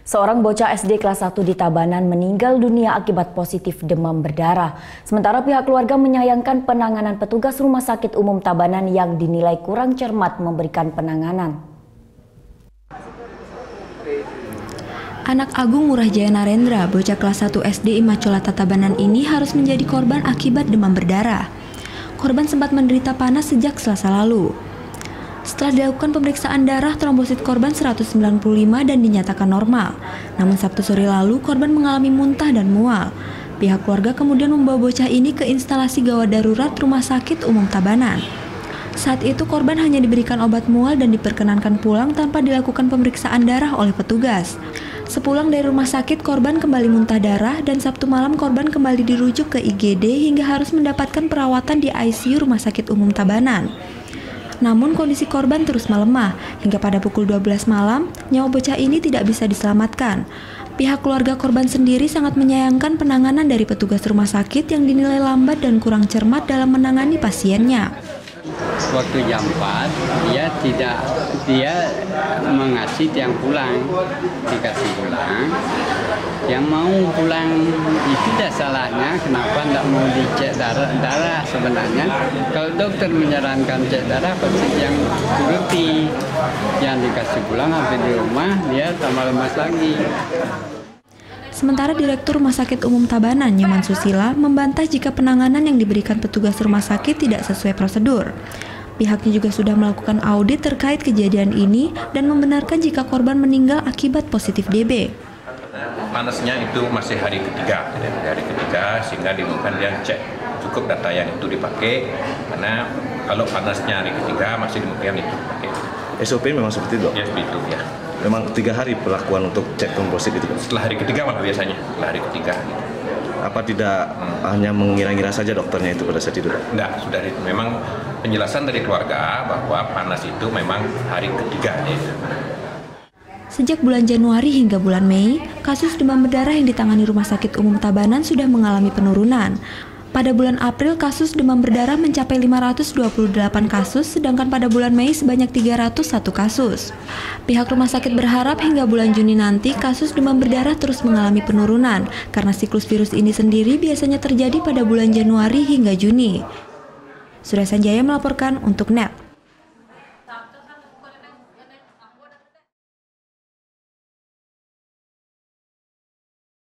Seorang bocah SD kelas 1 di Tabanan meninggal dunia akibat positif demam berdarah. Sementara pihak keluarga menyayangkan penanganan petugas Rumah Sakit Umum Tabanan yang dinilai kurang cermat memberikan penanganan. Anak Agung Ngurah Jaya Narendra, bocah kelas 1 SD Immaculata Tabanan ini harus menjadi korban akibat demam berdarah. Korban sempat menderita panas sejak Selasa lalu. Setelah dilakukan pemeriksaan darah, trombosit korban 195 dan dinyatakan normal. Namun Sabtu sore lalu, korban mengalami muntah dan mual. Pihak keluarga kemudian membawa bocah ini ke instalasi gawat darurat Rumah Sakit Umum Tabanan. Saat itu korban hanya diberikan obat mual dan diperkenankan pulang tanpa dilakukan pemeriksaan darah oleh petugas. Sepulang dari rumah sakit, korban kembali muntah darah dan Sabtu malam korban kembali dirujuk ke IGD hingga harus mendapatkan perawatan di ICU Rumah Sakit Umum Tabanan. Namun kondisi korban terus melemah, hingga pada pukul 12 malam, nyawa bocah ini tidak bisa diselamatkan. Pihak keluarga korban sendiri sangat menyayangkan penanganan dari petugas rumah sakit yang dinilai lambat dan kurang cermat dalam menangani pasiennya. Waktu jam 4, dia mengasih yang pulang, dikasih pulang. Yang mau pulang itu dah salahnya, kenapa tidak mau dicek darah sebenarnya. Kalau dokter menyarankan cek darah, pasti yang turuti. Yang dikasih pulang sampai di rumah, dia tambah lemas lagi. Sementara Direktur Rumah Sakit Umum Tabanan, Nyoman Susila, membantah jika penanganan yang diberikan petugas rumah sakit tidak sesuai prosedur. Pihaknya juga sudah melakukan audit terkait kejadian ini dan membenarkan jika korban meninggal akibat positif DB. Panasnya itu masih hari ketiga, sehingga diminta dia cek cukup data yang itu dipakai, karena kalau panasnya hari ketiga masih dimungkinkan itu dipakai. SOP memang seperti itu? Ya, seperti itu ya. Memang 3 hari perlakuan untuk cek trombosit itu? Setelah hari ketiga malah biasanya, setelah hari ketiga. Apa tidak hanya mengira-ngira saja dokternya itu pada saat itu? Enggak, sudah itu. Memang penjelasan dari keluarga bahwa panas itu memang hari ketiga. Sejak bulan Januari hingga bulan Mei, kasus demam berdarah yang ditangani Rumah Sakit Umum Tabanan sudah mengalami penurunan. Pada bulan April, kasus demam berdarah mencapai 528 kasus, sedangkan pada bulan Mei sebanyak 301 kasus. Pihak rumah sakit berharap hingga bulan Juni nanti kasus demam berdarah terus mengalami penurunan, karena siklus virus ini sendiri biasanya terjadi pada bulan Januari hingga Juni. Surya Sanjaya melaporkan untuk NET.